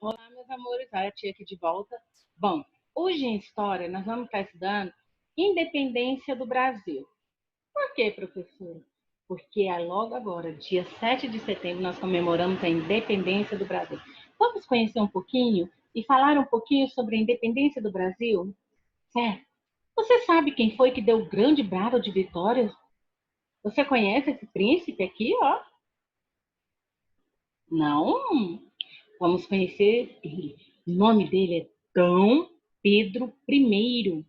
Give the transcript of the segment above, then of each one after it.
Olá, meus amores, olha a tia aqui de volta. Bom, hoje em História nós vamos estar estudando Independência do Brasil. Por quê, professora? Porque é logo agora, dia 7 de setembro, nós comemoramos a Independência do Brasil. Vamos conhecer um pouquinho e falar um pouquinho sobre a Independência do Brasil? Certo? Você sabe quem foi que deu o grande brado de vitória? Você conhece esse príncipe aqui, ó? Não? Vamos conhecer ele. O nome dele é Dom Pedro I,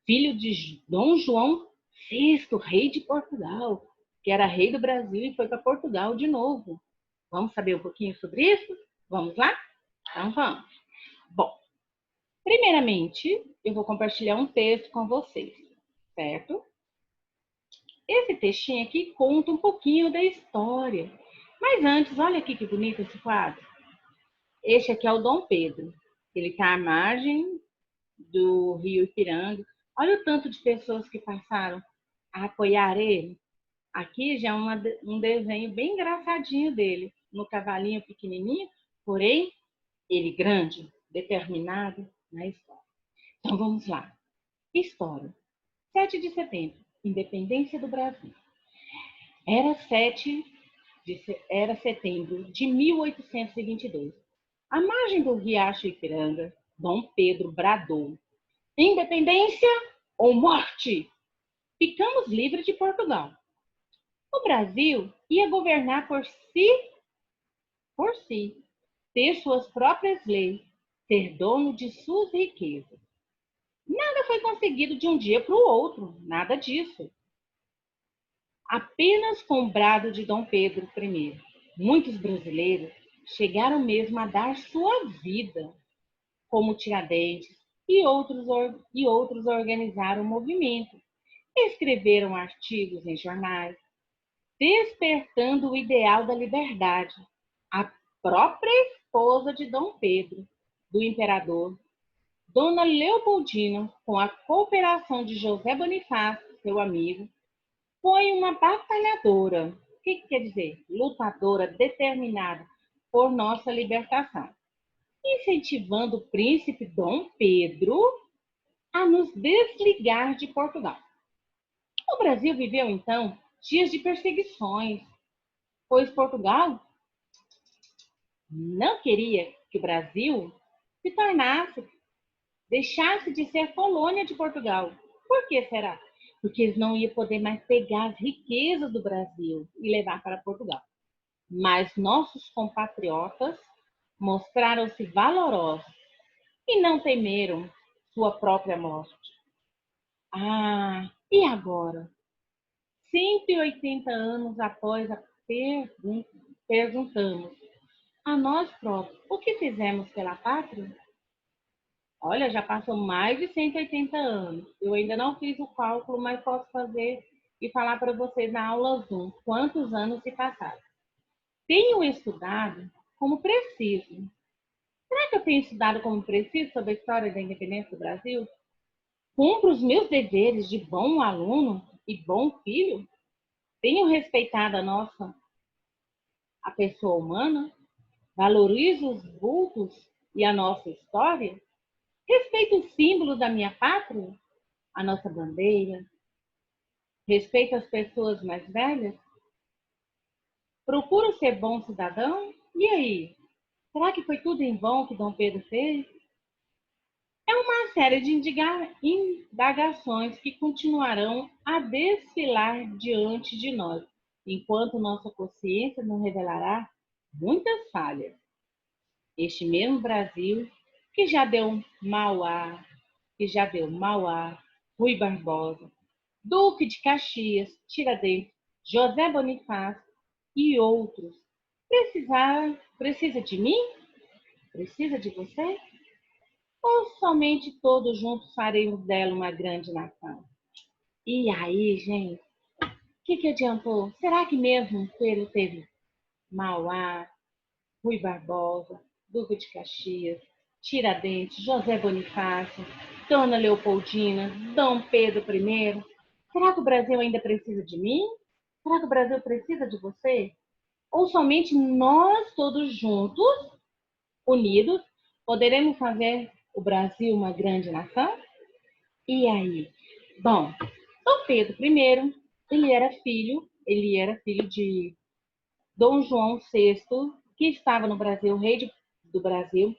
filho de Dom João VI, rei de Portugal, que era rei do Brasil e foi para Portugal de novo. Vamos saber um pouquinho sobre isso? Vamos lá? Então vamos. Bom, primeiramente, eu vou compartilhar um texto com vocês, certo? Esse textinho aqui conta um pouquinho da história. Mas antes, olha aqui que bonito esse quadro. Este aqui é o Dom Pedro. Ele está à margem do Rio Ipiranga. Olha o tanto de pessoas que passaram a apoiar ele. Aqui já é um desenho bem engraçadinho dele, no cavalinho pequenininho, porém, ele grande, determinado na história. Então vamos lá. História. 7 de setembro, Independência do Brasil. Era 7 era setembro de 1822. À margem do riacho Ipiranga, Dom Pedro bradou: Independência ou morte? Ficamos livres de Portugal. O Brasil ia governar por si, ter suas próprias leis, ser dono de suas riquezas. Nada foi conseguido de um dia para o outro, nada disso. Apenas com o brado de Dom Pedro I, muitos brasileiros chegaram mesmo a dar sua vida, como Tiradentes e outros organizaram o movimento, escreveram artigos em jornais, despertando o ideal da liberdade. A própria esposa de Dom Pedro, do imperador, Dona Leopoldina, com a cooperação de José Bonifácio, seu amigo, foi uma batalhadora. O que quer dizer? Lutadora determinada por nossa libertação, incentivando o príncipe Dom Pedro a nos desligar de Portugal. O Brasil viveu, então, dias de perseguições, pois Portugal não queria que o Brasil se tornasse, deixasse de ser colônia de Portugal. Por que será? Porque eles não iam poder mais pegar as riquezas do Brasil e levar para Portugal. Mas nossos compatriotas mostraram-se valorosos e não temeram sua própria morte. Ah, e agora? 180 anos após a perguntamos a nós próprios, o que fizemos pela pátria? Olha, já passou mais de 180 anos. Eu ainda não fiz o cálculo, mas posso fazer e falar para vocês na aula Zoom quantos anos se passaram. Tenho estudado como preciso. Será que eu tenho estudado como preciso sobre a história da independência do Brasil? Cumpro os meus deveres de bom aluno e bom filho? Tenho respeitado a pessoa humana? Valorizo os vultos e a nossa história? Respeito os símbolos da minha pátria? A nossa bandeira? Respeito as pessoas mais velhas? Procuro ser bom cidadão? E aí? Será que foi tudo em vão que Dom Pedro fez? É uma série de indagações que continuarão a desfilar diante de nós, enquanto nossa consciência não revelará muitas falhas. Este mesmo Brasil que já deu Mauá, Rui Barbosa, Duque de Caxias, Tiradentes, José Bonifácio e outros. Precisa de mim? Precisa de você? Ou somente todos juntos faremos dela uma grande nação? E aí, gente, o que adiantou? Será que mesmo ele teve Mauá, Rui Barbosa, Duque de Caxias, Tiradentes, José Bonifácio, Dona Leopoldina, Dom Pedro I? Será que o Brasil ainda precisa de mim? Será que o Brasil precisa de você? Ou somente nós todos juntos, unidos, Poderemos fazer o Brasil uma grande nação? E aí? Bom, Dom Pedro I, ele era filho de Dom João VI, que estava no Brasil, do Brasil,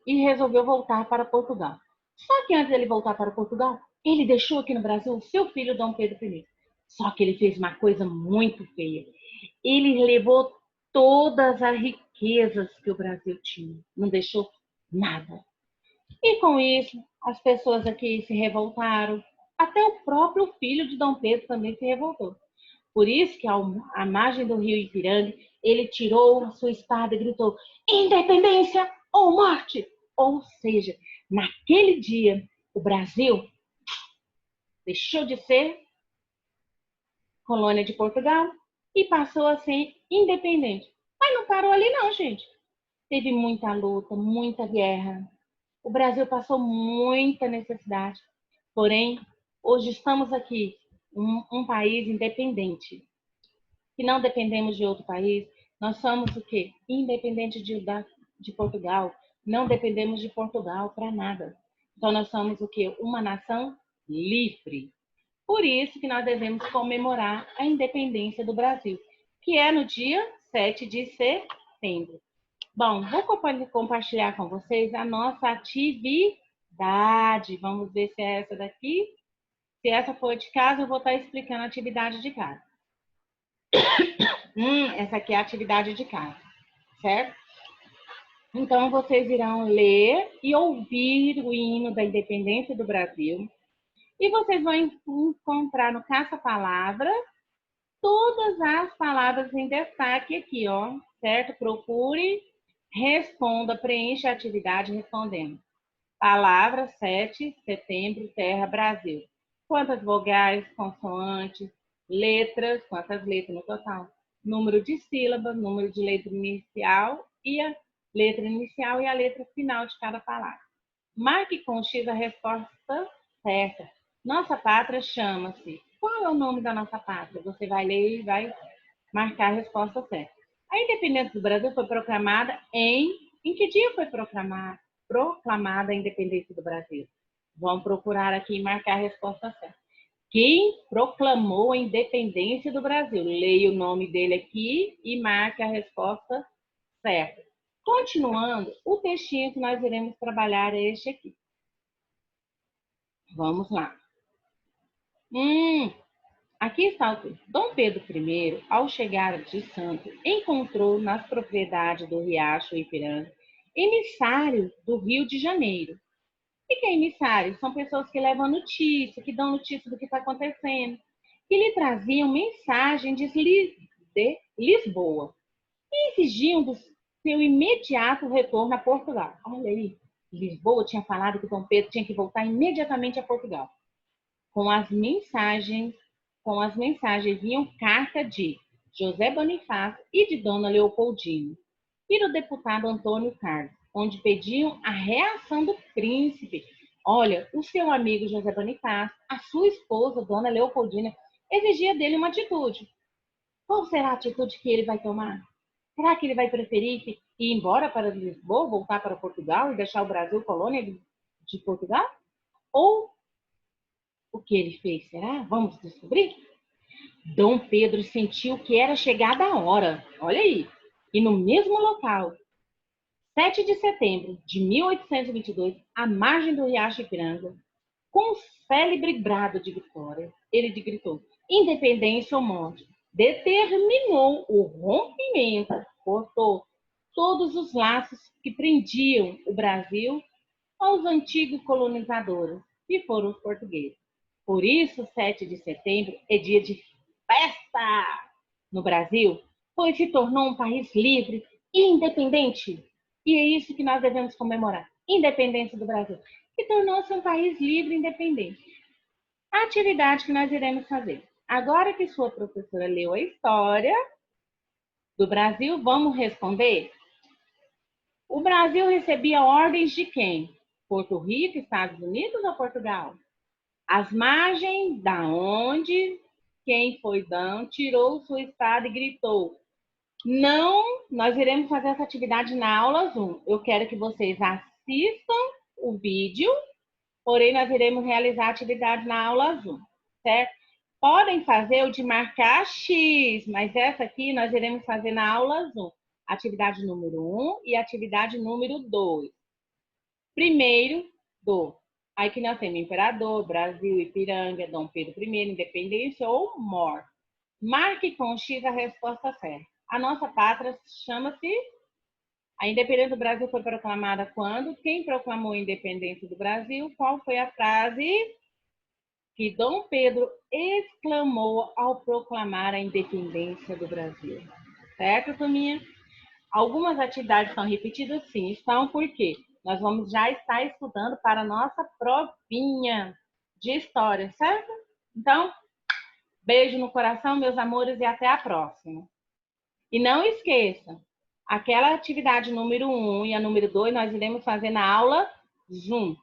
e resolveu voltar para Portugal. Só que antes de ele voltar para Portugal, ele deixou aqui no Brasil o seu filho Dom Pedro I. Só que ele fez uma coisa muito feia. Ele levou todas as riquezas que o Brasil tinha, não deixou nada. E com isso, as pessoas aqui se revoltaram. Até o próprio filho de Dom Pedro também se revoltou. Por isso que, à margem do rio Ipiranga, ele tirou a sua espada e gritou: independência ou morte! Ou seja, naquele dia, o Brasil deixou de ser colônia de Portugal e passou a ser independente. Mas não parou ali não, gente. Teve muita luta, muita guerra. O Brasil passou muita necessidade. Porém, hoje estamos aqui, um país independente, que não dependemos de outro país. Nós somos o quê? Independente de Portugal. Não dependemos de Portugal para nada. Então, nós somos o quê? Uma nação livre. Por isso que nós devemos comemorar a independência do Brasil, que é no dia 7 de setembro. Bom, vou compartilhar com vocês a nossa atividade. Vamos ver se é essa daqui. Se essa for de casa, eu vou estar explicando a atividade de casa. Essa aqui é a atividade de casa, certo? Então, vocês irão ler e ouvir o hino da independência do Brasil. E vocês vão encontrar no caça-palavra todas as palavras em destaque aqui, ó, certo? Procure, responda, preencha a atividade respondendo. Palavra 7, setembro, terra, Brasil. Quantas vogais, consoantes, letras, quantas letras no total? Número de sílabas, número de letra inicial e a letra final de cada palavra. Marque com X a resposta certa. Nossa pátria chama-se. Qual é o nome da nossa pátria? Você vai ler e vai marcar a resposta certa. A independência do Brasil foi proclamada em que dia foi proclamada a independência do Brasil? Vamos procurar aqui e marcar a resposta certa. Quem proclamou a independência do Brasil? Leia o nome dele aqui e marque a resposta certa. Continuando, o textinho que nós iremos trabalhar é este aqui. Vamos lá. Aqui está o texto. Dom Pedro I, ao chegar de Santos, encontrou nas propriedades do Riacho Ipiranga emissário do Rio de Janeiro. O que é emissário? São pessoas que levam notícia, que dão notícia do que está acontecendo, que lhe traziam mensagens de Lisboa e exigiam do seu imediato retorno a Portugal. Olha aí, Lisboa tinha falado que Dom Pedro tinha que voltar imediatamente a Portugal. Com as mensagens vinham carta de José Bonifácio e de Dona Leopoldina e do deputado Antônio Carlos, onde pediam a reação do príncipe. Olha, o seu amigo José Bonifácio, a sua esposa, Dona Leopoldina, exigia dele uma atitude. Qual será a atitude que ele vai tomar? Será que ele vai preferir ir embora para Lisboa, voltar para Portugal e deixar o Brasil colônia de Portugal? Ou o que ele fez, será? Vamos descobrir? Dom Pedro sentiu que era chegada a hora. Olha aí. E no mesmo local, 7 de setembro de 1822, à margem do Riacho Ipiranga, com um célebre brado de vitória, ele gritou: independência ou morte. Determinou o rompimento, cortou todos os laços que prendiam o Brasil aos antigos colonizadores, que foram os portugueses. Por isso, 7 de setembro é dia de festa no Brasil, pois se tornou um país livre e independente. E é isso que nós devemos comemorar, independência do Brasil, que tornou-se um país livre e independente. A atividade que nós iremos fazer. Agora que sua professora leu a história do Brasil, vamos responder? O Brasil recebia ordens de quem? Porto Rico, Estados Unidos ou Portugal? As margens da onde quem foi Dão tirou sua espada e gritou: Não, nós iremos fazer essa atividade na aula Zoom. Eu quero que vocês assistam o vídeo, porém nós iremos realizar a atividade na aula Zoom, certo? Podem fazer o de marcar X, mas essa aqui nós iremos fazer na aula Zoom. Atividade número 1 e atividade número 2. Primeiro, do. Aí que nós temos Imperador, Brasil, Ipiranga, Dom Pedro I, Independência ou MOR. Marque com X a resposta certa. A nossa pátria chama-se... A independência do Brasil foi proclamada quando? Quem proclamou a independência do Brasil? Qual foi a frase que Dom Pedro exclamou ao proclamar a independência do Brasil? Certo, turminha? Algumas atividades são repetidas? Sim, estão, por quê? Nós vamos já estar estudando para a nossa provinha de história, certo? Então, beijo no coração, meus amores, e até a próxima. E não esqueça, aquela atividade número 1 e a número 2 nós iremos fazer na aula Zoom.